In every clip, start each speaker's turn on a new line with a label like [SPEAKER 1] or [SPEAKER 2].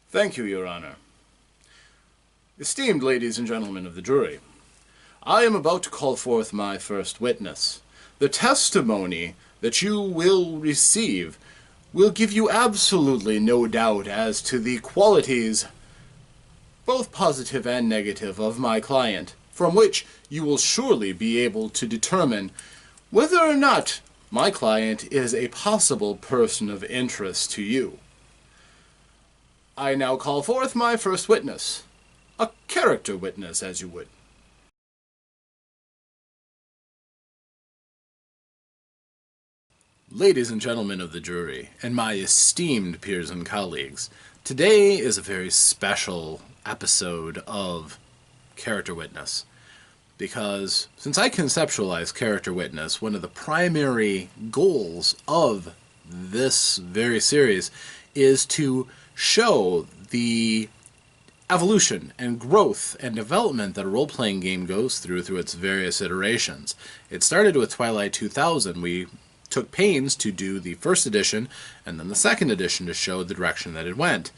[SPEAKER 1] Thank you, Your Honor. Esteemed ladies and gentlemen of the jury, I am about to call forth my first witness. The testimony that you will receive will give you absolutely no doubt as to the qualities, both positive and negative, of my client, from which you will surely be able to determine whether or not my client is a possible person of interest to you. I now call forth my first witness. A character witness, as you would. Ladies and gentlemen of the jury, and my esteemed peers and colleagues, today is a very special episode of Character Witness. Because since I conceptualized Character Witness, one of the primary goals of this very series is to show the evolution and growth and development that a role-playing game goes through its various iterations. It started with Twilight 2000. We took pains to do the first edition and then the second edition to show the direction that it went.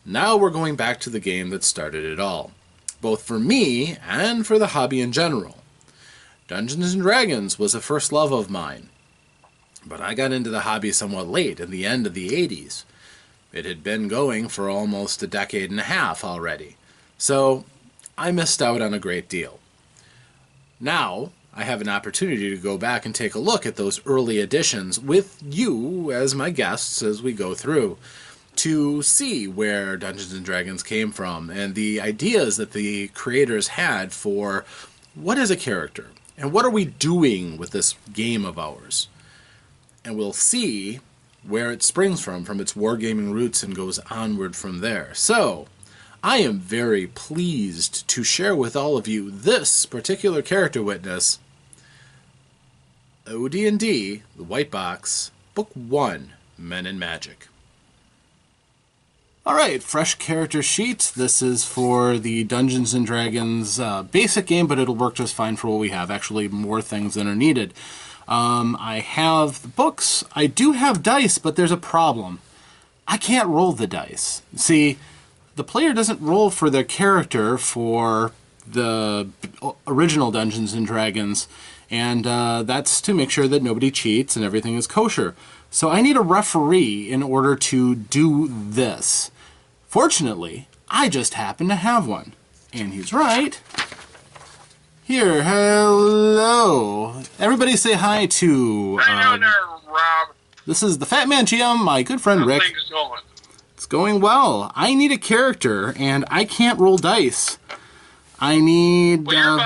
[SPEAKER 1] Now we're going back to the game that started it all, both for me and for the hobby in general. Dungeons & Dragons was a first love of mine, but I got into the hobby somewhat late, in the end of the 80s. It had been going for almost a decade and a half already, so I missed out on a great deal. Now, I have an opportunity to go back and take a look at those early editions with you as my guests as we go through, to see where Dungeons & Dragons came from and the ideas that the creators had for what is a character and what are we doing with this game of ours. And we'll see where it springs from its wargaming roots, and goes onward from there. So, I am very pleased to share with all of you this particular character witness, OD&D, The White Box, Book 1, Men and Magic. Alright, fresh character sheet. This is for the Dungeons & Dragons basic game, but it'll work just fine for what we have. Actually, more things than are needed. I have the books. I do have dice, but there's a problem. I can't roll the dice. See, the player doesn't roll for their character for the original Dungeons & Dragons, and that's to make sure that nobody cheats and everything is kosher. So I need a referee in order to do this. Fortunately, I just happen to have one. And he's right. Here, hello. Everybody say hi to...
[SPEAKER 2] How you doing there, Rob?
[SPEAKER 1] This is the Fatman GM, my good friend Rick.
[SPEAKER 2] How's things going?
[SPEAKER 1] It's going well. I need a character, and I can't roll dice. I need...
[SPEAKER 2] Well,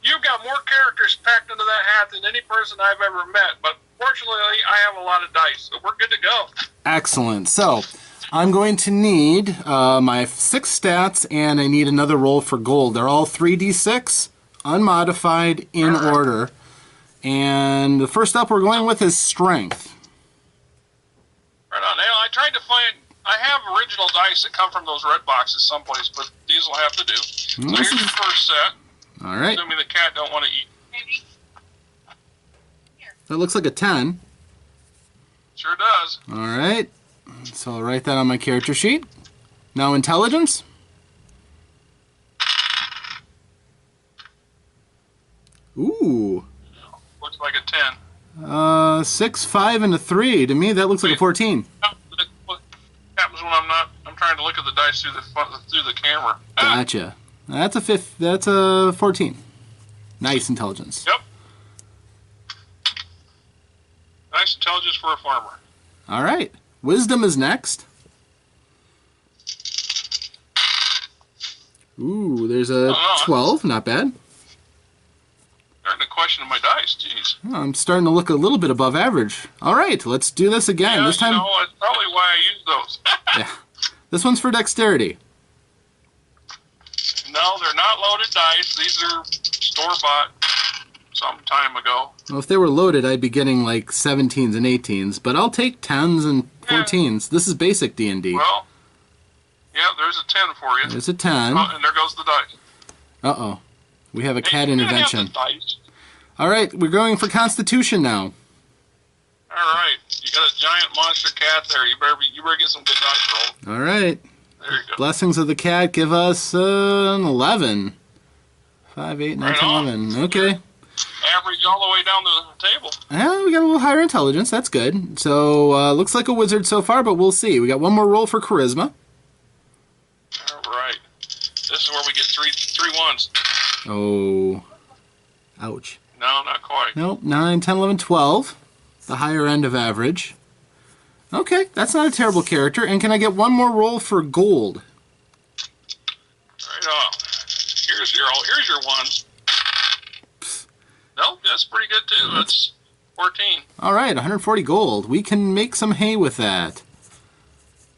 [SPEAKER 2] you've got more characters packed into that hat than any person I've ever met, but fortunately, I have a lot of dice, so we're good to go.
[SPEAKER 1] Excellent. So, I'm going to need my 6 stats, and I need another roll for gold. They're all 3d6, unmodified, in order. And the first up we're going with is strength.
[SPEAKER 2] Right on. Now, I tried to find... I have original dice that come from those red boxes someplace, but these will have to do. So here's your first set.
[SPEAKER 1] All right.
[SPEAKER 2] Assuming the cat don't want to eat. Maybe.
[SPEAKER 1] That looks like a 10.
[SPEAKER 2] Sure does.
[SPEAKER 1] All right. So I'll write that on my character sheet. Now intelligence. Ooh.
[SPEAKER 2] Looks like a 10.
[SPEAKER 1] 6, 5, and a 3. To me, that looks like a 14.
[SPEAKER 2] What happens when I'm trying to look at the dice through the camera?
[SPEAKER 1] Gotcha. That's a 5. That's a 14. Nice intelligence.
[SPEAKER 2] Yep. Nice intelligence for a farmer.
[SPEAKER 1] All right. Wisdom is next. Ooh, there's a 12. Not bad.
[SPEAKER 2] Starting to question my dice, jeez.
[SPEAKER 1] Oh, I'm starting to look a little bit above average. All right, let's do this again.
[SPEAKER 2] Yeah,
[SPEAKER 1] this time.
[SPEAKER 2] that's probably why I use those.
[SPEAKER 1] Yeah. This one's for dexterity.
[SPEAKER 2] No, they're not loaded dice. These are store-bought some time ago.
[SPEAKER 1] Well, if they were loaded, I'd be getting like 17s and 18s, but I'll take 10s and 14s. This is basic D&D.
[SPEAKER 2] Well, yeah, there's a 10 for you.
[SPEAKER 1] There's a 10.
[SPEAKER 2] Oh, and there goes the dice.
[SPEAKER 1] Uh-oh. We have a cat intervention.
[SPEAKER 2] Dice.
[SPEAKER 1] All right, we're going for Constitution now.
[SPEAKER 2] All All right, you got a giant monster cat there. You better get some good dice roll.
[SPEAKER 1] All right.
[SPEAKER 2] There you go.
[SPEAKER 1] Blessings of the cat give us an 11. 5, 8, 9,
[SPEAKER 2] Right
[SPEAKER 1] 10,
[SPEAKER 2] on.
[SPEAKER 1] 11. Okay.
[SPEAKER 2] Average all the way down the table.
[SPEAKER 1] Yeah, we got a little higher intelligence. That's good. So, looks like a wizard so far, but we'll see. We got one more roll for charisma.
[SPEAKER 2] All right. This is where we get three ones.
[SPEAKER 1] Oh. Ouch.
[SPEAKER 2] No, not quite.
[SPEAKER 1] Nope. 9, 10, 11, 12. The higher end of average. Okay, that's not a terrible character. And can I get one more roll for gold?
[SPEAKER 2] Right on. Here's your one. Nope, that's pretty good too. That's 14.
[SPEAKER 1] All right, 140 gold. We can make some hay with that.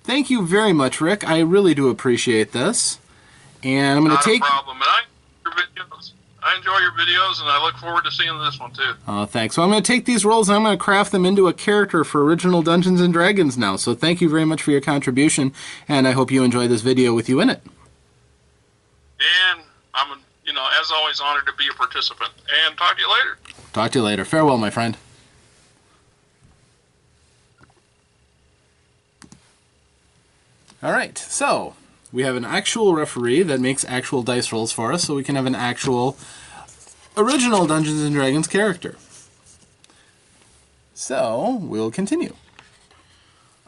[SPEAKER 1] Thank you very much, Rick. I really do appreciate this. And I'm going to take...
[SPEAKER 2] Not a problem. And I enjoy your videos, and I look forward to seeing this one too.
[SPEAKER 1] Oh, thanks. So I'm going to take these rolls and I'm going to craft them into a character for original Dungeons & Dragons now. So thank you very much for your contribution, and I hope you enjoy this video with you in it.
[SPEAKER 2] And I'm, as always, honored to be a participant. And talk to you later.
[SPEAKER 1] Talk to you later. Farewell, my friend. All right, so we have an actual referee that makes actual dice rolls for us, so we can have an actual original Dungeons & Dragons character. So, we'll continue.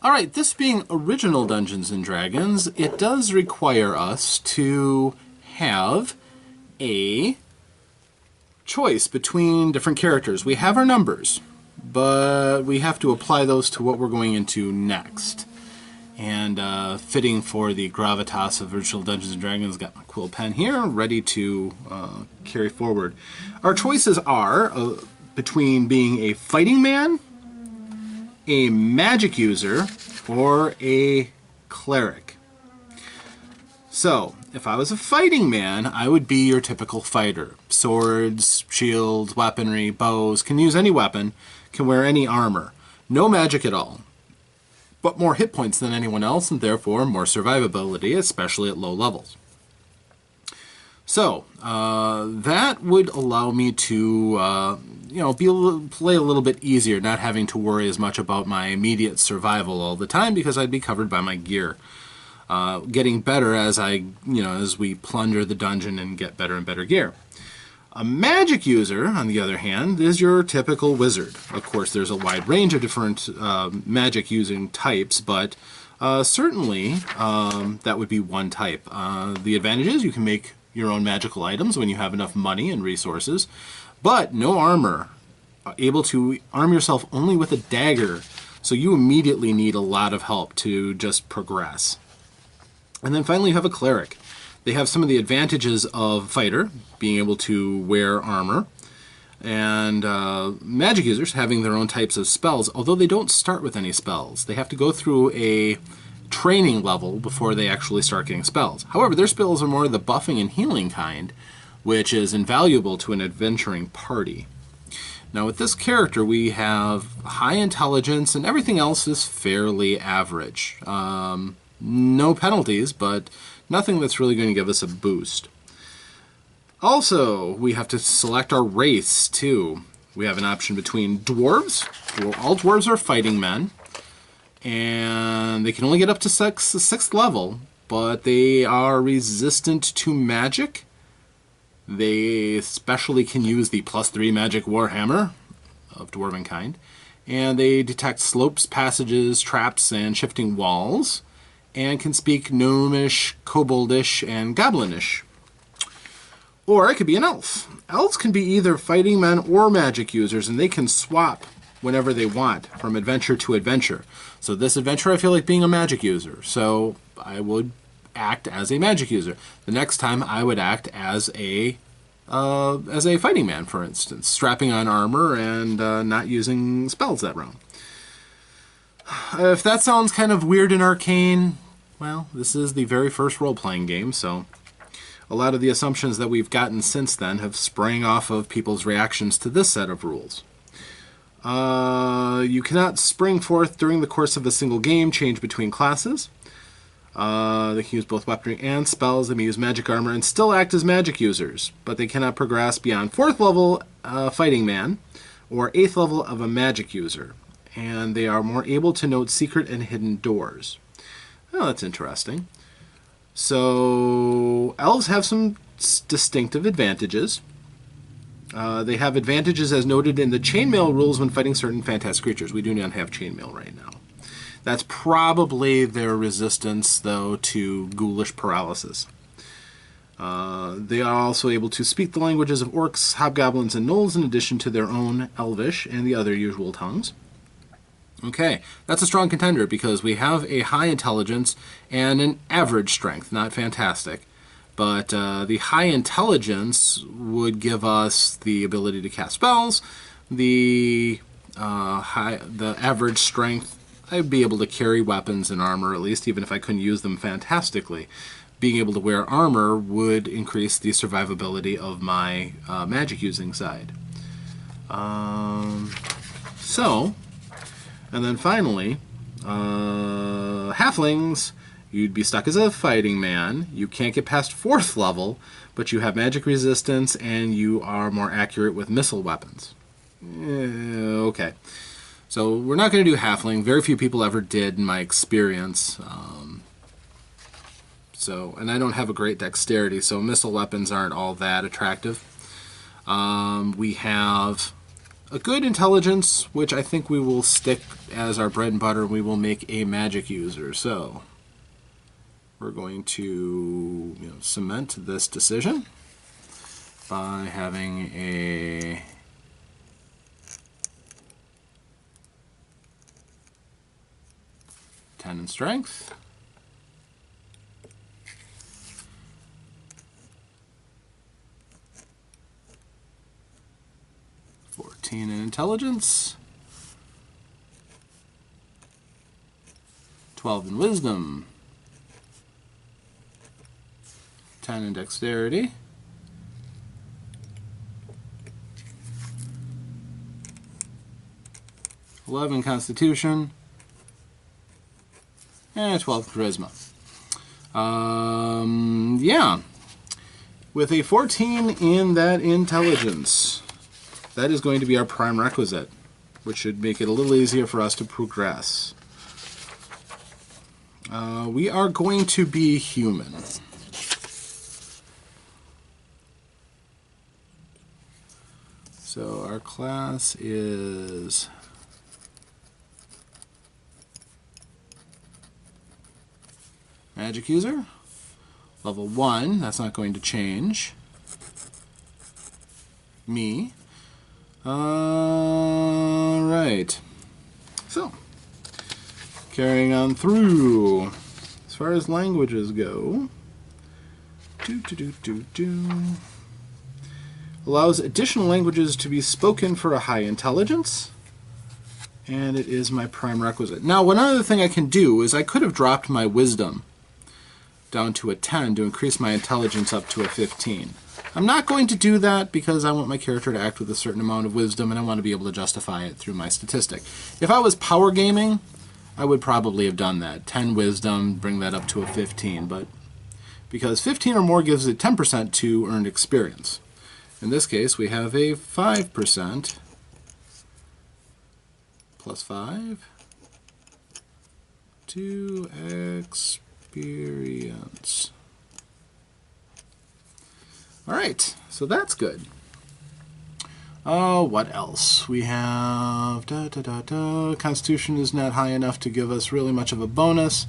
[SPEAKER 1] All right, this being original Dungeons & Dragons, it does require us to have a choice between different characters. We have our numbers, but we have to apply those to what we're going into next. And fitting for the gravitas of original Dungeons & Dragons, got my quill pen here, ready to carry forward. Our choices are between being a fighting man, a magic user, or a cleric. So, if I was a fighting man, I would be your typical fighter. Swords, shields, weaponry, bows, can use any weapon, can wear any armor. No magic at all, but more hit points than anyone else, and therefore more survivability, especially at low levels. So, that would allow me to, play a little bit easier, not having to worry as much about my immediate survival all the time, because I'd be covered by my gear. Getting better as as we plunder the dungeon and get better and better gear. A magic user, on the other hand, is your typical wizard. Of course, there's a wide range of different magic using types, but certainly that would be one type. The advantage is you can make your own magical items when you have enough money and resources, but no armor. Able to arm yourself only with a dagger, so you immediately need a lot of help to just progress. And then finally you have a cleric. They have some of the advantages of fighter, being able to wear armor, and magic users having their own types of spells, although they don't start with any spells. They have to go through a training level before they actually start getting spells. However, their spells are more the buffing and healing kind, which is invaluable to an adventuring party. Now with this character we have high intelligence and everything else is fairly average. No penalties, but nothing that's really going to give us a boost. Also, we have to select our race, too. We have an option between dwarves. All dwarves are fighting men, and they can only get up to 6th level, but they are resistant to magic. They especially can use the +3 magic warhammer of dwarven kind, and they detect slopes, passages, traps, and shifting walls, and can speak gnomish, koboldish, and goblinish. Or it could be an elf. Elves can be either fighting men or magic users, and they can swap whenever they want from adventure to adventure. So this adventure I feel like being a magic user, so I would act as a magic user. The next time I would act as a fighting man, for instance, strapping on armor and not using spells that round. If that sounds kind of weird and arcane, well, this is the very first role-playing game, so a lot of the assumptions that we've gotten since then have sprang off of people's reactions to this set of rules. You cannot spring forth during the course of a single game, change between classes. They can use both weaponry and spells. They may use magic armor and still act as magic users, but they cannot progress beyond 4th level fighting man or 8th level of a magic user. and they are more able to note secret and hidden doors. Oh, that's interesting. So elves have some distinctive advantages. They have advantages as noted in the chainmail rules when fighting certain fantastic creatures. We do not have chainmail right now. That's probably their resistance, though, to ghoulish paralysis. They are also able to speak the languages of orcs, hobgoblins, and gnolls in addition to their own elvish and the other usual tongues. Okay, that's a strong contender because we have a high intelligence and an average strength, not fantastic. But the high intelligence would give us the ability to cast spells. The average strength, I'd be able to carry weapons and armor, at least, even if I couldn't use them fantastically. Being able to wear armor would increase the survivability of my magic-using side. And then finally, halflings, you'd be stuck as a fighting man. You can't get past 4th level, but you have magic resistance and you are more accurate with missile weapons. Okay. So we're not going to do halfling. Very few people ever did in my experience. And I don't have a great dexterity, so missile weapons aren't all that attractive. We have a good intelligence, which I think we will stick as our bread and butter. We will make a magic user. So we're going to cement this decision by having a ten in strength. 14 in intelligence, 12 in wisdom, 10 in dexterity, 11 constitution, and 12 charisma. Yeah, with a 14 in that intelligence, that is going to be our prime requisite, which should make it a little easier for us to progress. We are going to be human. So our class is magic user, level 1. That's not going to change. Me. Alright, so carrying on through, as far as languages go, allows additional languages to be spoken for a high intelligence, and it is my prime requisite. Now, one other thing I can do is I could have dropped my wisdom down to a 10 to increase my intelligence up to a 15. I'm not going to do that because I want my character to act with a certain amount of wisdom and I want to be able to justify it through my statistic. If I was power gaming, I would probably have done that. 10 wisdom, bring that up to a 15, but because 15 or more gives it 10% to earned experience. In this case, we have a 5% plus 5 to experience. Alright, so that's good. What else? We have Constitution is not high enough to give us really much of a bonus.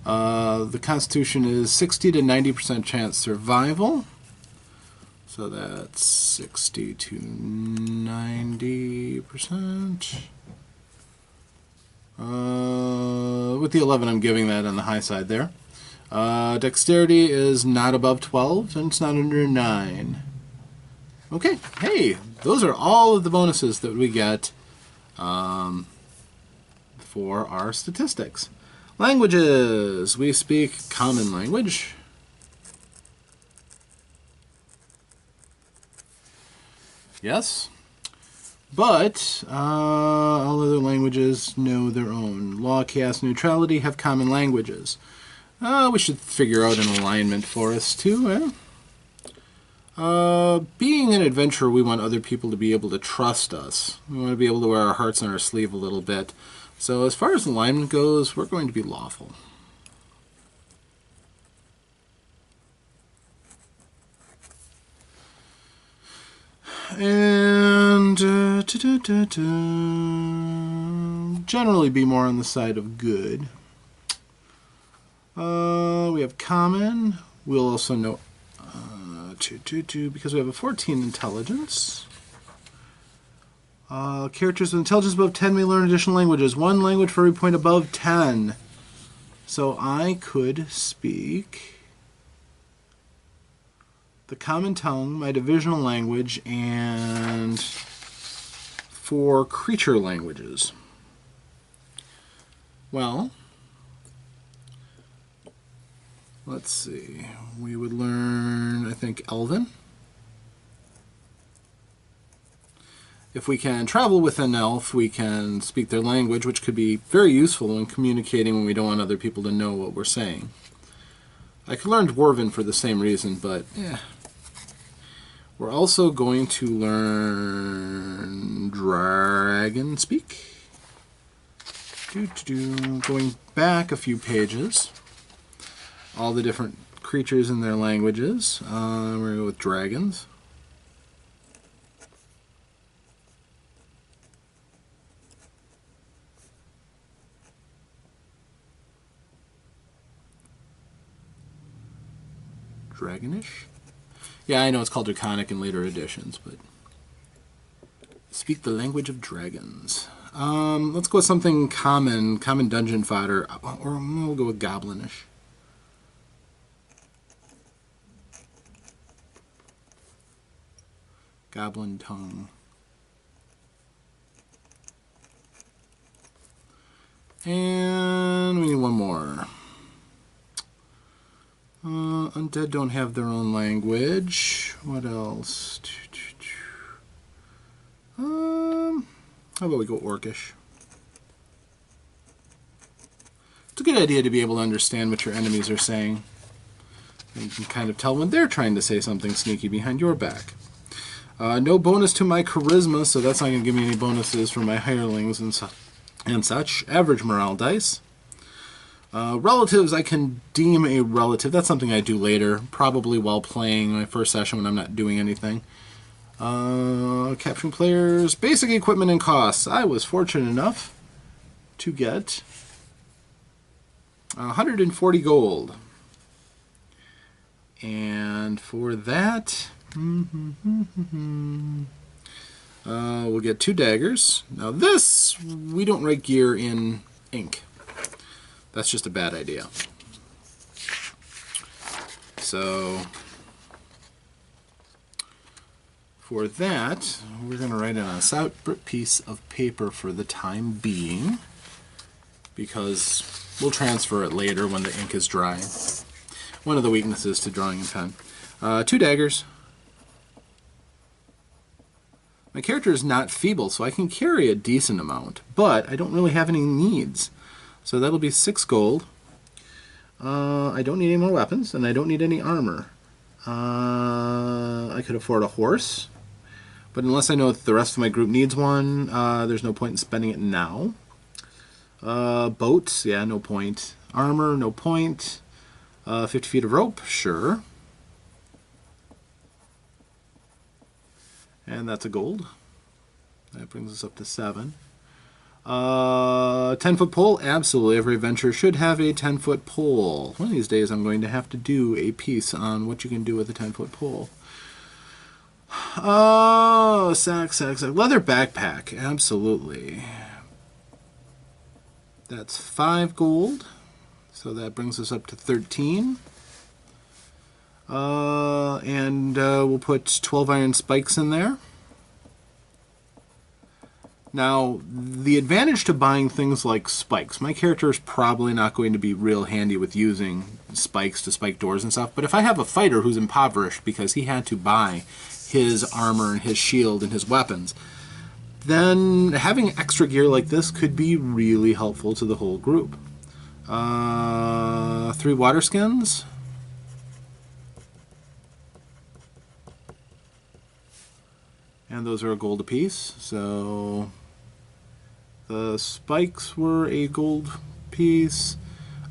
[SPEAKER 1] The Constitution is 60 to 90% chance survival. So that's 60 to 90%. With the 11, I'm giving that on the high side there. Dexterity is not above 12, and it's not under 9. Okay, hey, those are all of the bonuses that we get for our statistics. Languages. We speak common language. Yes. But all other languages know their own. Law, chaos, neutrality have common languages. We should figure out an alignment for us too. Being an adventurer, we want other people to be able to trust us. We want to be able to wear our hearts on our sleeve a little bit. So as far as alignment goes, we're going to be lawful. And generally be more on the side of good. We have common. We'll also know 2 because we have a 14 intelligence. Characters with intelligence above 10 may learn additional languages. 1 language for every point above 10. So I could speak the common tongue, my divisional language, and 4 creature languages. Well, let's see. We would learn, I think, Elven. If we can travel with an elf, we can speak their language, which could be very useful in communicating when we don't want other people to know what we're saying. I could learn Dwarven for the same reason, but yeah. We're also going to learn Dragon Speak. Going back a few pages. All the different creatures and their languages. We're going to go with dragons. Dragonish? Yeah, I know it's called Draconic in later editions, but speak the language of dragons. Let's go with something common dungeon fodder, or we'll go with goblinish. Goblin tongue. And we need one more. Undead don't have their own language. What else? How about we go Orcish? It's a good idea to be able to understand what your enemies are saying. And you can kind of tell when they're trying to say something sneaky behind your back. No bonus to my charisma, so that's not going to give me any bonuses for my hirelings and such. Average morale dice. Relatives, I can deem a relative. That's something I do later, probably while playing my first session when I'm not doing anything. Capturing players, basic equipment and costs. I was fortunate enough to get 140 gold. And for that, we'll get 2 daggers. Now this, we don't write gear in ink. That's just a bad idea. So, for that, we're going to write it on a separate piece of paper for the time being, because we'll transfer it later when the ink is dry. One of the weaknesses to drawing in pen. 2 daggers. My character is not feeble, so I can carry a decent amount, but I don't really have any needs. So that'll be 6 gold. I don't need any more weapons, and I don't need any armor. I could afford a horse, but unless I know that the rest of my group needs one, there's no point in spending it now. Boats, yeah, no point. Armor, no point. 50 feet of rope, sure. And that's a gold. That brings us up to 7. 10-foot pole? Absolutely. Every adventurer should have a 10-foot pole. One of these days I'm going to have to do a piece on what you can do with a 10-foot pole. Oh, sack. Leather backpack. Absolutely. That's 5 gold. So that brings us up to 13. And we'll put 12 iron spikes in there. Now, the advantage to buying things like spikes, my character is probably not going to be real handy with using spikes to spike doors and stuff, but if I have a fighter who's impoverished because he had to buy his armor and his shield and his weapons, then having extra gear like this could be really helpful to the whole group. 3 water skins. And those are a gold apiece. So the spikes were a gold piece.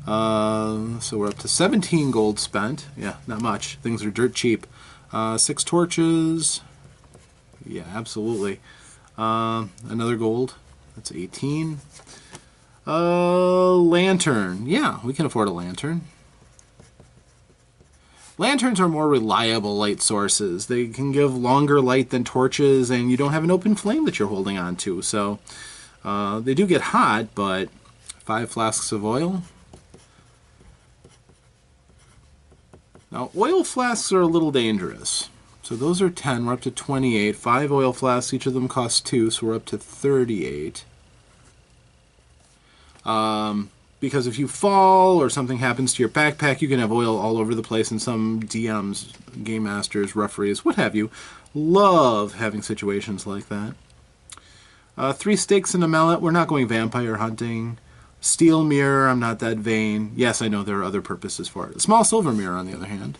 [SPEAKER 1] So we're up to 17 gold spent. Yeah, not much. Things are dirt cheap. 6 torches. Yeah, absolutely. Another gold. That's 18. Lantern. Yeah, we can afford a lantern. Lanterns are more reliable light sources. They can give longer light than torches, and you don't have an open flame that you're holding on to. So they do get hot, but 5 flasks of oil. Now, oil flasks are a little dangerous. So those are 10. We're up to 28. 5 oil flasks. Each of them costs 2, so we're up to 38. Because if you fall or something happens to your backpack, you can have oil all over the place, and some DMs, game masters, referees, what have you, love having situations like that. 3 stakes and a mallet. We're not going vampire hunting. Steel mirror, I'm not that vain. Yes, I know there are other purposes for it. A small silver mirror, on the other hand.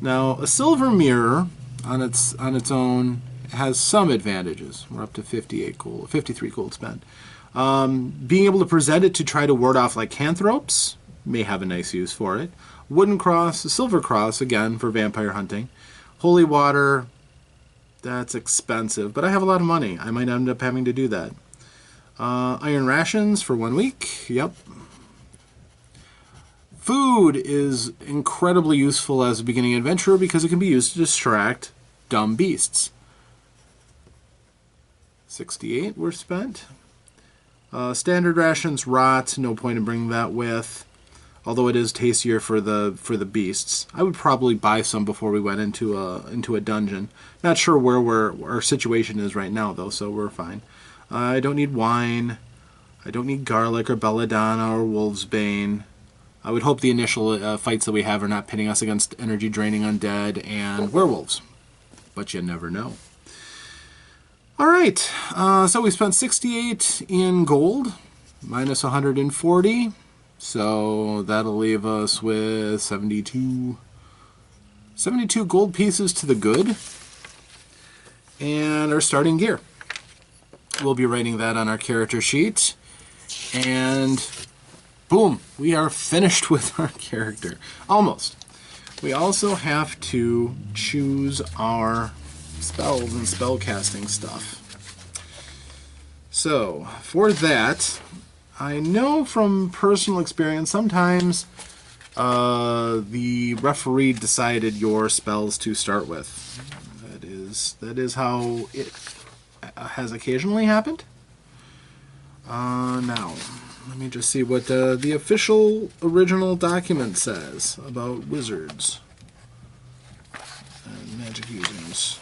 [SPEAKER 1] Now, a silver mirror on its own has some advantages. We're up to 53 gold spent. Being able to present it to try to ward off lycanthropes may have a nice use for it. Wooden cross, a silver cross, again, for vampire hunting. Holy water, that's expensive, but I have a lot of money. I might end up having to do that. Iron rations for 1 week, yep. Food is incredibly useful as a beginning adventurer because it can be used to distract dumb beasts. 68 were spent. Standard rations rot, no point in bringing that with. Although it is tastier for the beasts. I would probably buy some before we went into a dungeon. Not sure where our situation is right now though, so we're fine. I don't need wine. I don't need garlic or belladonna or wolf's bane. I would hope the initial fights that we have are not pitting us against energy draining undead and werewolves, but you never know. All right, so we spent 68 in gold, minus 140. So that'll leave us with 72 gold pieces to the good. And our starting gear. We'll be writing that on our character sheet. And boom, we are finished with our character. Almost. We also have to choose our spells and spell casting stuff. So for that, I know from personal experience, sometimes the referee decided your spells to start with. That is how it has occasionally happened. Now, let me just see what the official original document says about wizards and magic users.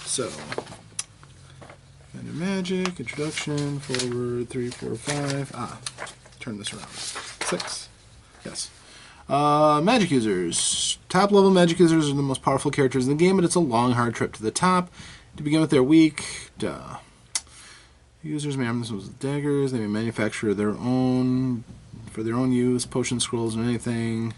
[SPEAKER 1] So, magic, introduction, forward, 3, 4, 5. Turn this around. 6. Yes. Magic users. Top level magic users are the most powerful characters in the game, but it's a long, hard trip to the top. To begin with, they're weak. Duh. Users may arm themselves with daggers. They may manufacture their own for their own use, potion scrolls, and anything.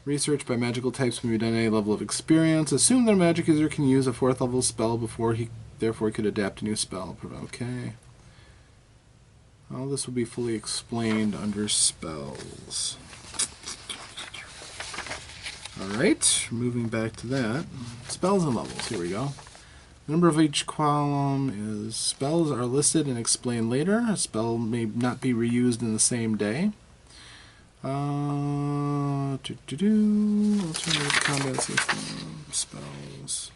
[SPEAKER 1] Research by magical types may be done at any level of experience. Assume that a magic user can use a 4th level spell before he could adapt a new spell. Okay. All this will be fully explained under spells. Alright, moving back to that. Spells and levels, here we go. The number of each column is spells are listed and explained later. A spell may not be reused in the same day. Alternative combat system, spells,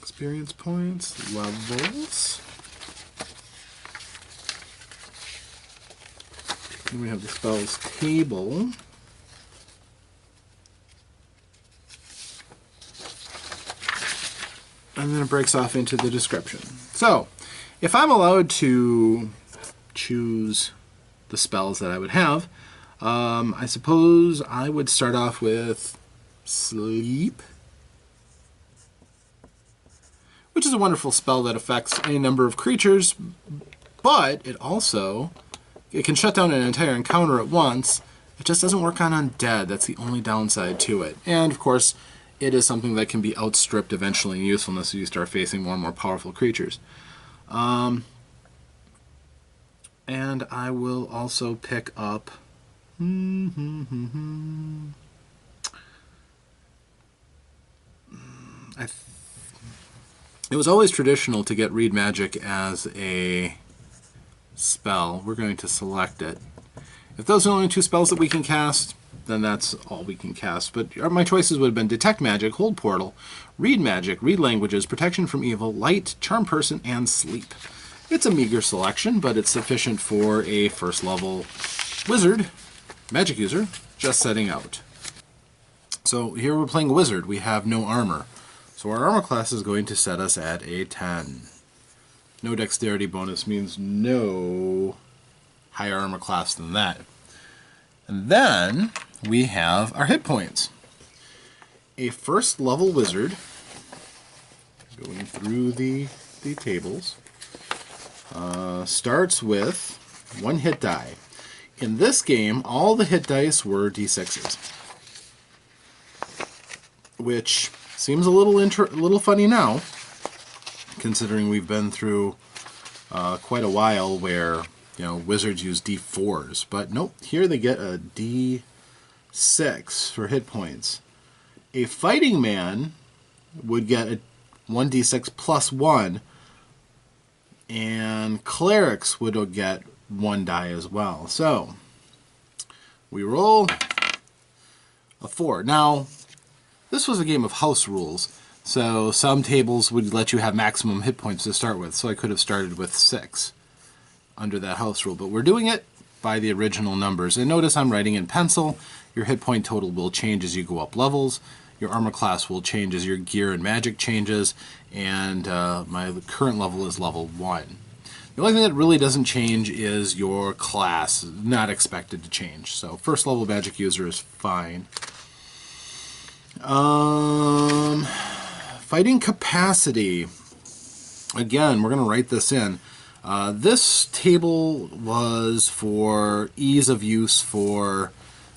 [SPEAKER 1] experience points, levels. Then we have the spells table. And then it breaks off into the description. So, if I'm allowed to choose the spells that I would have, I suppose I would start off with sleep, which is a wonderful spell that affects any number of creatures, but it can shut down an entire encounter at once. It just doesn't work on undead. That's the only downside to it. And, of course, it is something that can be outstripped eventually in usefulness as you start facing more and more powerful creatures. And I will also pick up... It was always traditional to get Read Magic as a spell. We're going to select it. If those are the only two spells that we can cast, then that's all we can cast. But my choices would have been Detect Magic, Hold Portal, Read Magic, Read Languages, Protection from Evil, Light, Charm Person, and Sleep. It's a meager selection, but it's sufficient for a first level wizard, magic user, just setting out. So here we're playing a wizard. We have no armor. So our armor class is going to set us at a 10. No dexterity bonus means no higher armor class than that. And then we have our hit points. A first level wizard, going through the tables, starts with 1 hit die. In this game, all the hit dice were d6s, which seems a little funny now, considering we've been through quite a while where wizards use d4s. But nope, here they get a d6 for hit points. A fighting man would get a 1d6 plus 1, and clerics would get 1 die as well. So we roll a 4. Now, this was a game of house rules, so some tables would let you have maximum hit points to start with, so I could have started with 6 under that house rule, but we're doing it by the original numbers. And notice I'm writing in pencil. Your hit point total will change as you go up levels. Your armor class will change as your gear and magic changes, and my current level is level 1. The only thing that really doesn't change is your class, not expected to change. So first level magic user is fine. Fighting capacity. Again, we're going to write this in. This table was for ease of use for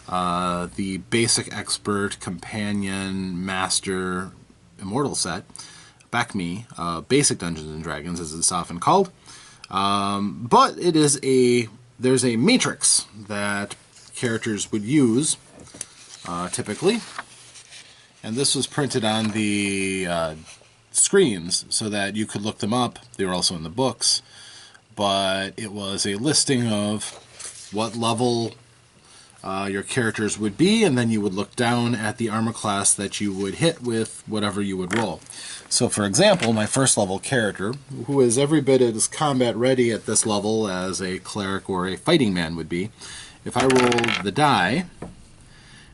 [SPEAKER 1] the basic expert, companion, master, immortal set. Back me, basic Dungeons and Dragons as it's often called. But there's a matrix that characters would use typically, and this was printed on the screens so that you could look them up. They were also in the books, but it was a listing of what level your characters would be, and then you would look down at the armor class that you would hit with whatever you would roll. So for example, my first level character, who is every bit as combat ready at this level as a cleric or a fighting man would be, if I rolled the die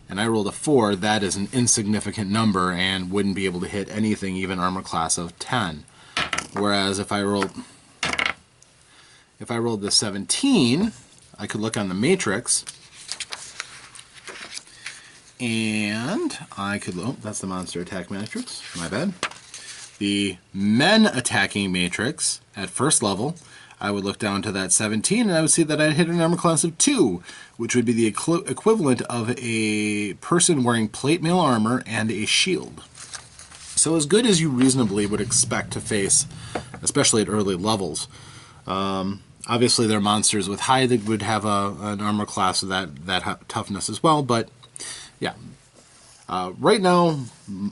[SPEAKER 1] and I rolled a 4, that is an insignificant number and wouldn't be able to hit anything even armor class of 10. Whereas if I rolled the 17, I could look on the matrix and I could, oh, that's the monster attack matrix, my bad. The men attacking matrix at first level, I would look down to that 17 and I would see that I'd hit an armor class of 2, which would be the equivalent of a person wearing plate mail armor and a shield. So as good as you reasonably would expect to face, especially at early levels. Obviously there are monsters with high that would have an armor class of that toughness as well, but yeah. Right now,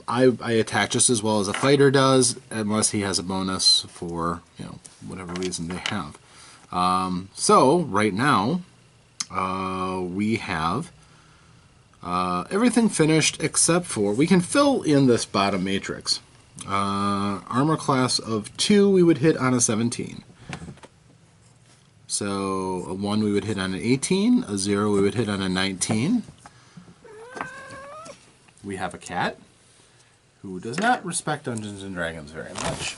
[SPEAKER 1] I attack just as well as a fighter does, unless he has a bonus for whatever reason they have. So right now, we have everything finished except for we can fill in this bottom matrix. Armor class of 2 we would hit on a 17. So a 1 we would hit on an 18, a 0 we would hit on a 19. We have a cat who does not respect Dungeons and Dragons very much.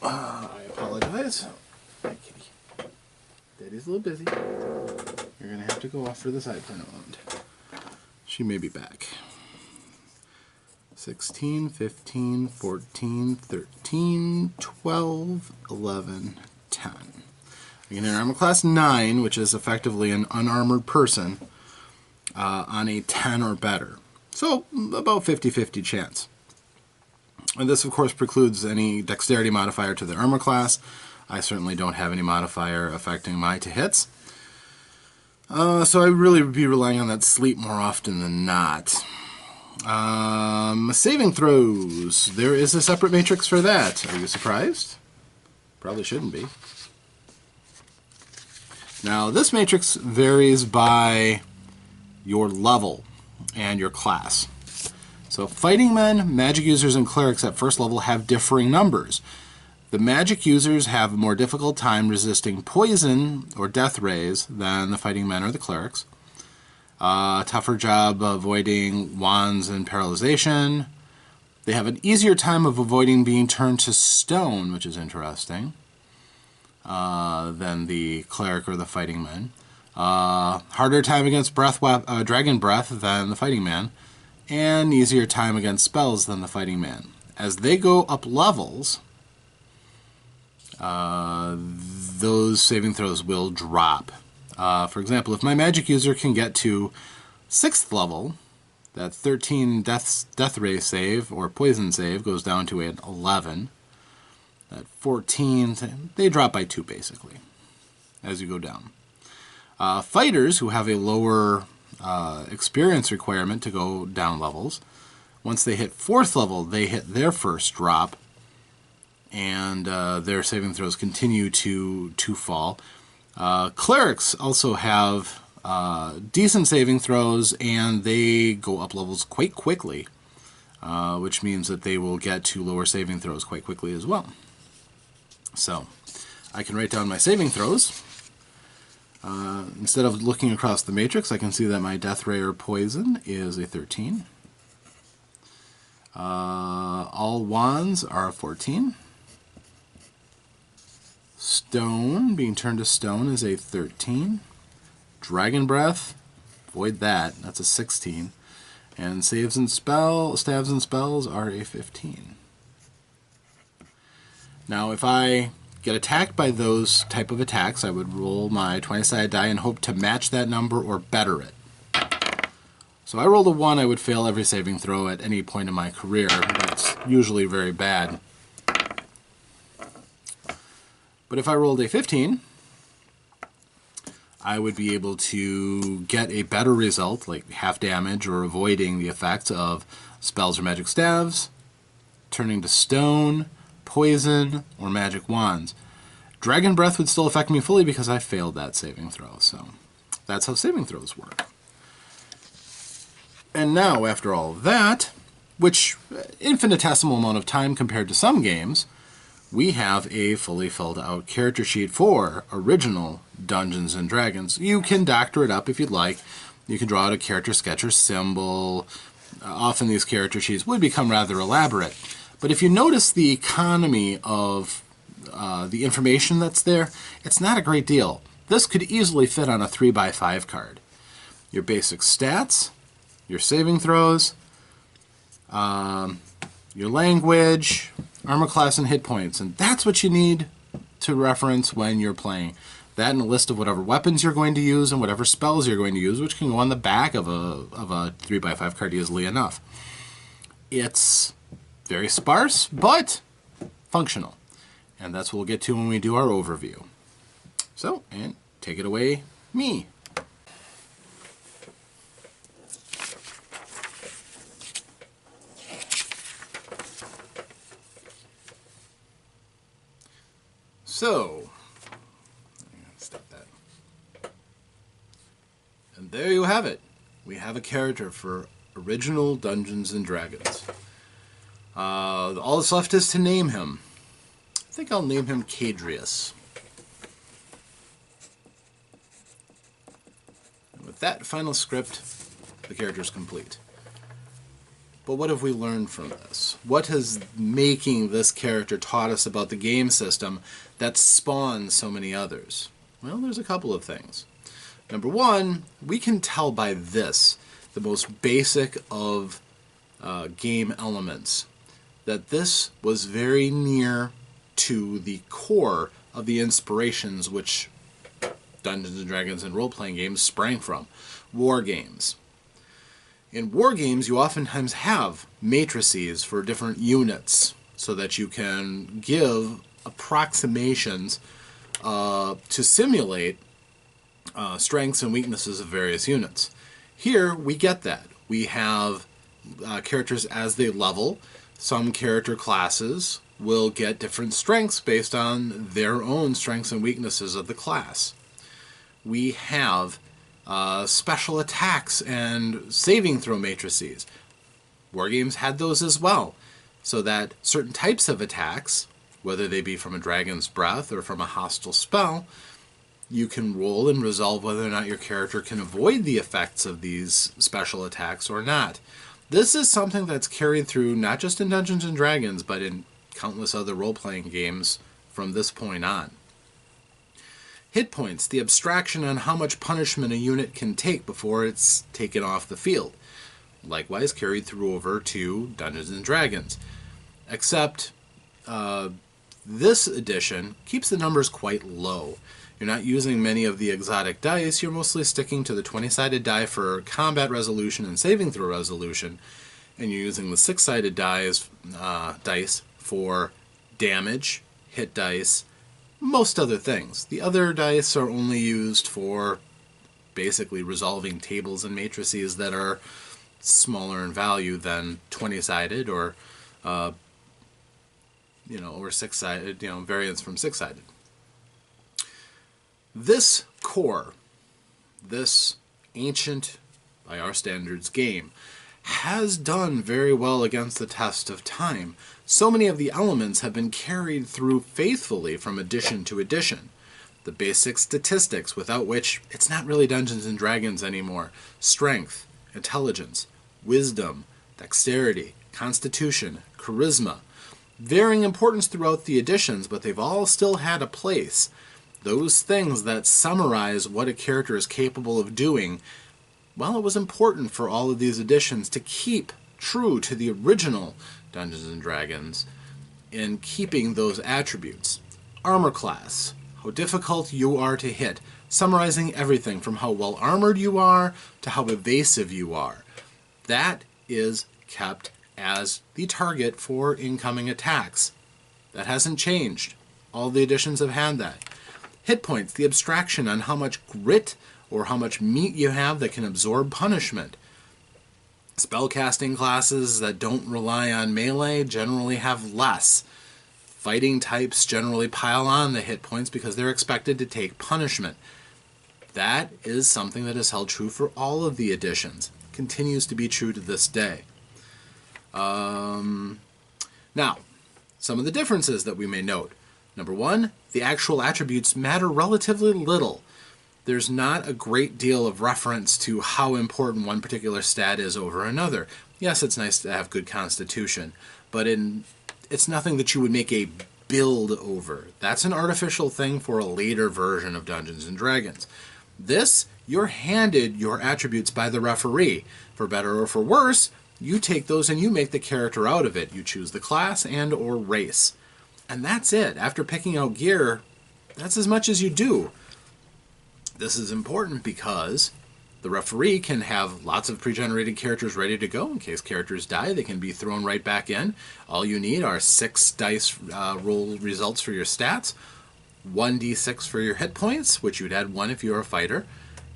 [SPEAKER 1] I apologize. Hi, kitty. Daddy's a little busy. You're going to have to go off for the side for a moment. She may be back. 16, 15, 14, 13, 12, 11, 10. I can hit armor class 9, which is effectively an unarmored person, on a 10 or better. So about 50-50 chance. And this, of course, precludes any dexterity modifier to the armor class. I certainly don't have any modifier affecting my to hits. So I really would be relying on that sleep more often than not. Saving throws. There is a separate matrix for that. Are you surprised? Probably shouldn't be. Now, this matrix varies by your level and your class. So fighting men, magic users, and clerics at first level have differing numbers. The magic users have a more difficult time resisting poison or death rays than the fighting men or the clerics. Tougher job avoiding wands and paralyzation. They have an easier time of avoiding being turned to stone, which is interesting, than the cleric or the fighting men. Harder time against dragon breath than the fighting man, and easier time against spells than the fighting man. As they go up levels, those saving throws will drop. For example, if my magic user can get to 6th level, that 13 death ray save or poison save goes down to an 11. That 14, they drop by 2 basically as you go down. Fighters who have a lower experience requirement to go down levels, once they hit 4th level, they hit their first drop, and their saving throws continue to fall. Clerics also have decent saving throws, and they go up levels quite quickly, which means that they will get to lower saving throws quite quickly as well. So I can write down my saving throws. Instead of looking across the matrix, I can see that my death ray or poison is a 13. All wands are a 14. Stone, being turned to stone, is a 13. Dragon breath, avoid that, that's a 16. And stabs and spells are a 15. Now, if I get attacked by those type of attacks, I would roll my 20-sided die and hope to match that number or better it. So I rolled a 1, I would fail every saving throw at any point in my career. That's usually very bad. But if I rolled a 15, I would be able to get a better result, like half damage or avoiding the effects of spells or magic staves, turning to stone, poison, or magic wands. Dragon breath would still affect me fully because I failed that saving throw. So that's how saving throws work. And now, after all of that, which infinitesimal amount of time compared to some games, we have a fully filled out character sheet for original Dungeons & Dragons. You can doctor it up if you'd like. You can draw out a character sketch or symbol. Often these character sheets would become rather elaborate. But if you notice the economy of the information that's there, it's not a great deal. This could easily fit on a 3x5 card. Your basic stats, your saving throws, your language, armor class, and hit points. And that's what you need to reference when you're playing. That and a list of whatever weapons you're going to use and whatever spells you're going to use, which can go on the back of a 3x5 card easily enough. It's very sparse, but functional. And that's what we'll get to when we do our overview. So, and take it away, me. So, stop that. And there you have it. We have a character for original Dungeons & Dragons. All that's left is to name him. I think I'll name him Cadrius. And with that final script, the character's complete. But what have we learned from this? What has making this character taught us about the game system that spawns so many others? Well, there's a couple of things. Number one, we can tell by this, the most basic of game elements, that this was very near to the core of the inspirations which Dungeons and Dragons and role-playing games sprang from. War games. In war games, you oftentimes have matrices for different units so that you can give approximations to simulate strengths and weaknesses of various units. Here, we get that. We have characters as they level. Some character classes will get different strengths based on their own strengths and weaknesses of the class. We have special attacks and saving throw matrices. Wargames had those as well, so that certain types of attacks, whether they be from a dragon's breath or from a hostile spell, you can roll and resolve whether or not your character can avoid the effects of these special attacks or not. This is something that's carried through not just in Dungeons and Dragons, but in countless other role-playing games from this point on. Hit points, the abstraction on how much punishment a unit can take before it's taken off the field. Likewise carried through over to Dungeons and Dragons. Except this edition keeps the numbers quite low. You're not using many of the exotic dice, you're mostly sticking to the 20-sided die for combat resolution and saving throw resolution, and you're using the 6-sided dice for damage, hit dice, most other things. The other dice are only used for basically resolving tables and matrices that are smaller in value than 20-sided or or 6-sided, variants from 6-sided. This core, this ancient, by our standards, game, has done very well against the test of time. So many of the elements have been carried through faithfully from edition to edition. The basic statistics, without which it's not really Dungeons and Dragons anymore. Strength, intelligence, wisdom, dexterity, constitution, charisma. Varying importance throughout the editions, but they've all still had a place. Those things that summarize what a character is capable of doing, well, it was important for all of these editions to keep true to the original Dungeons and Dragons in keeping those attributes. Armor class, how difficult you are to hit, summarizing everything from how well armored you are to how evasive you are. That is kept as the target for incoming attacks. That hasn't changed. All the editions have had that. Hit points, the abstraction on how much grit or how much meat you have that can absorb punishment. Spellcasting classes that don't rely on melee generally have less. Fighting types generally pile on the hit points because they're expected to take punishment. That is something that is held true for all of the editions. Continues to be true to this day. Now, some of the differences that we may note. Number one, the actual attributes matter relatively little. There's not a great deal of reference to how important one particular stat is over another. Yes, it's nice to have good constitution, but it's nothing that you would make a build over. That's an artificial thing for a later version of Dungeons and Dragons. This, you're handed your attributes by the referee. For better or for worse, you take those and you make the character out of it. You choose the class and or race. And that's it. After picking out gear, that's as much as you do. This is important because the referee can have lots of pre-generated characters ready to go. In case characters die, they can be thrown right back in. All you need are 6 dice roll results for your stats, 1d6 for your hit points, which you'd add 1 if you're a fighter,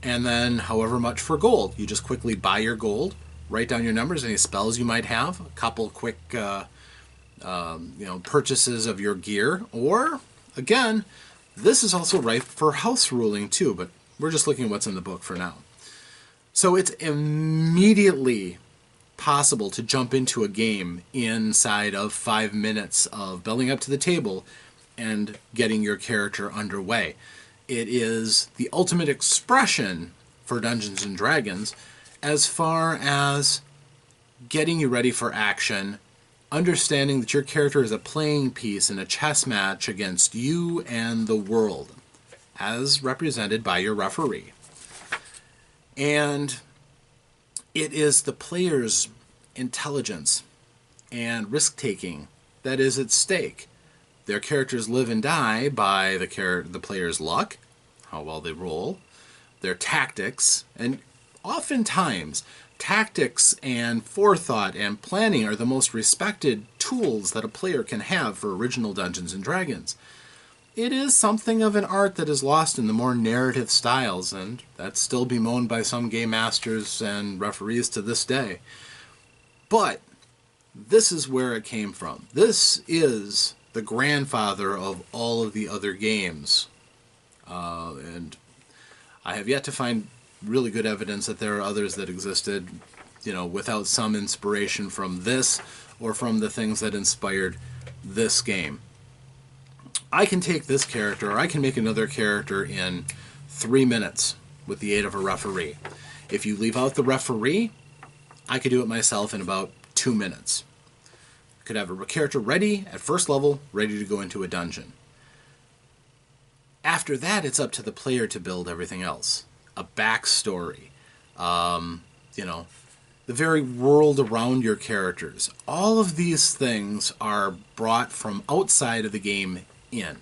[SPEAKER 1] and then however much for gold. You just quickly buy your gold, write down your numbers, any spells you might have, a couple quick purchases of your gear, or, again, this is also ripe for house ruling too, but we're just looking at what's in the book for now. So it's immediately possible to jump into a game inside of 5 minutes of building up to the table and getting your character underway. It is the ultimate expression for Dungeons and Dragons as far as getting you ready for action, understanding that your character is a playing piece in a chess match against you and the world, as represented by your referee. And it is the player's intelligence and risk-taking that is at stake. Their characters live and die by the player's luck, how well they roll, their tactics, and oftentimes tactics and forethought and planning are the most respected tools that a player can have for original Dungeons & Dragons. It is something of an art that is lost in the more narrative styles, and that's still bemoaned by some game masters and referees to this day. But this is where it came from. This is the grandfather of all of the other games. And I have yet to find really good evidence that there are others that existed, without some inspiration from this or from the things that inspired this game. I can take this character, or I can make another character in 3 minutes with the aid of a referee. If you leave out the referee, I could do it myself in about 2 minutes. I could have a character ready at first level, ready to go into a dungeon. After that, it's up to the player to build everything else. A backstory, the very world around your characters. All of these things are brought from outside of the game in.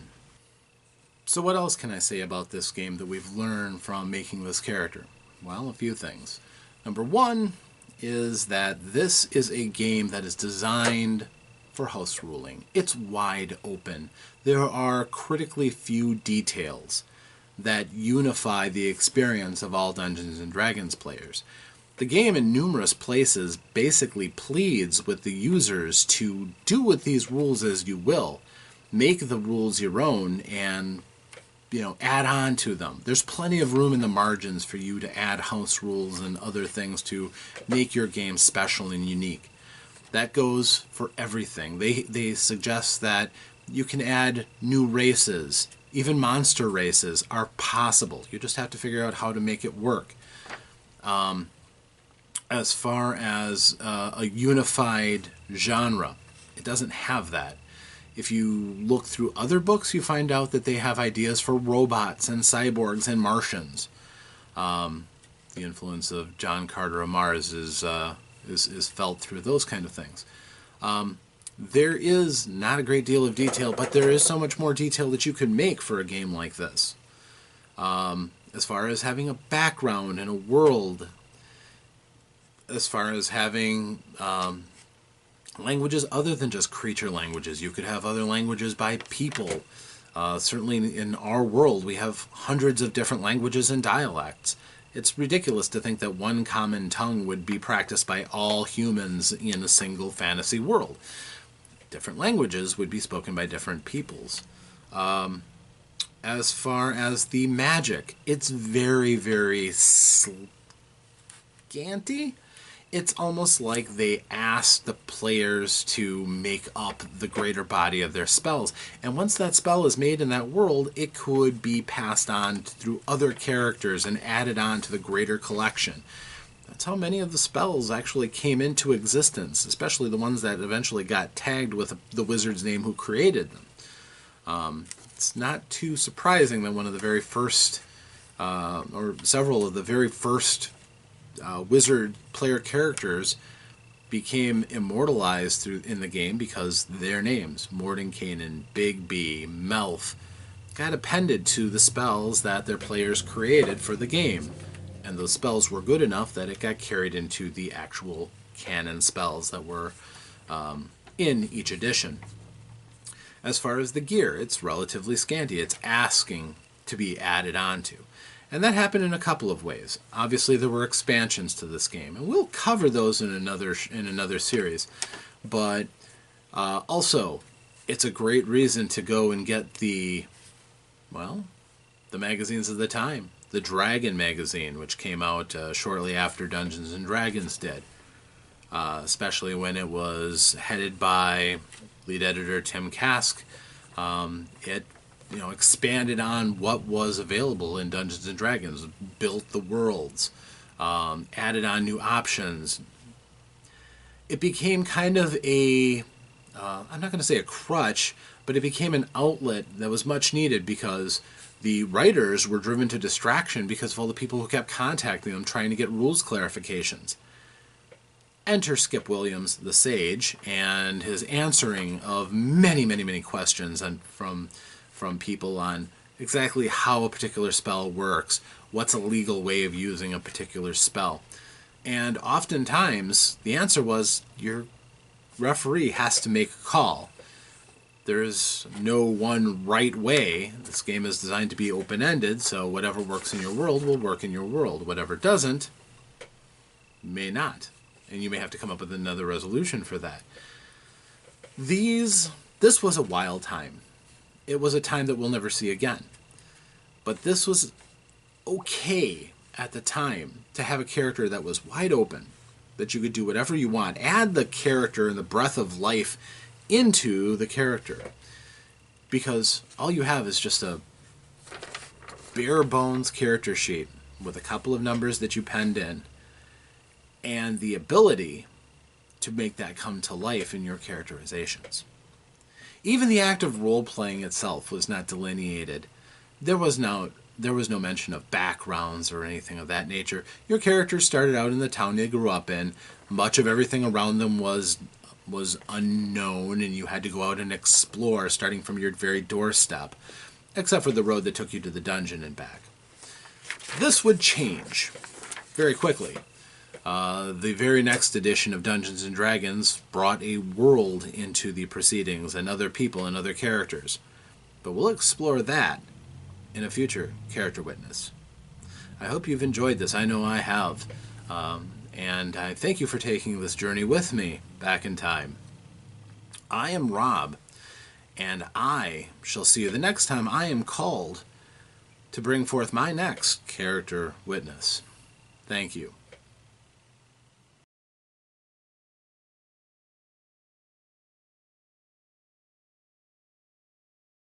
[SPEAKER 1] So what else can I say about this game that we've learned from making this character? Well, a few things. Number one is that this is a game that is designed for house ruling. It's wide open. There are critically few details that unify the experience of all Dungeons & Dragons players. The game in numerous places basically pleads with the users to do with these rules as you will. Make the rules your own and, add on to them. There's plenty of room in the margins for you to add house rules and other things to make your game special and unique. That goes for everything. They suggest that you can add new races. Even monster races are possible. You just have to figure out how to make it work. As far as a unified genre, it doesn't have that. If you look through other books, you find out that they have ideas for robots and cyborgs and Martians. The influence of John Carter of Mars is felt through those kind of things. There is not a great deal of detail, but there is so much more detail that you can make for a game like this. As far as having a background and a world, as far as having languages other than just creature languages. You could have other languages by people. Certainly in our world, we have hundreds of different languages and dialects. It's ridiculous to think that one common tongue would be practiced by all humans in a single fantasy world. Different languages would be spoken by different peoples. As far as the magic, it's very, very scanty. It's almost like they asked the players to make up the greater body of their spells. And once that spell is made in that world, it could be passed on through other characters and added on to the greater collection. That's how many of the spells actually came into existence, especially the ones that eventually got tagged with the wizard's name who created them. It's not too surprising that one of the very first, or several of the very first wizard player characters became immortalized in the game because their names, Mordenkainen, Big B, Melf, got appended to the spells that their players created for the game. And those spells were good enough that it got carried into the actual canon spells that were in each edition. As far as the gear, it's relatively scanty. It's asking to be added onto. And that happened in a couple of ways. Obviously, there were expansions to this game, and we'll cover those in another series. But also, it's a great reason to go and get the magazines of the time. The Dragon magazine, which came out shortly after Dungeons & Dragons did, especially when it was headed by lead editor Tim Kask. It expanded on what was available in Dungeons & Dragons, built the worlds, added on new options. It became kind of I'm not going to say a crutch, but it became an outlet that was much needed because the writers were driven to distraction because of all the people who kept contacting them trying to get rules clarifications. enter Skip Williams, the sage, and his answering of many, many, many questions from people on exactly how a particular spell works, what's a legal way of using a particular spell. And oftentimes, the answer was your referee has to make a call. There is no one right way. This game is designed to be open-ended, so whatever works in your world will work in your world. Whatever doesn't, may not. And you may have to come up with another resolution for that. This was a wild time. It was a time that we'll never see again. But this was okay at the time to have a character that was wide open, that you could do whatever you want. Add the character and the breath of life into the character. Because all you have is just a bare bones character sheet with a couple of numbers that you penned in, and the ability to make that come to life in your characterizations. Even the act of role-playing itself was not delineated. There was no mention of backgrounds or anything of that nature. Your characters started out in the town they grew up in. Much of everything around them was unknown, and you had to go out and explore, starting from your very doorstep, except for the road that took you to the dungeon and back. This would change very quickly. The very next edition of Dungeons & Dragons brought a world into the proceedings and other people and other characters. But we'll explore that in a future Character Witness. I hope you've enjoyed this. I know I have. And I thank you for taking this journey with me back in time. I am Rob, and I shall see you the next time I am called to bring forth my next Character Witness. Thank you.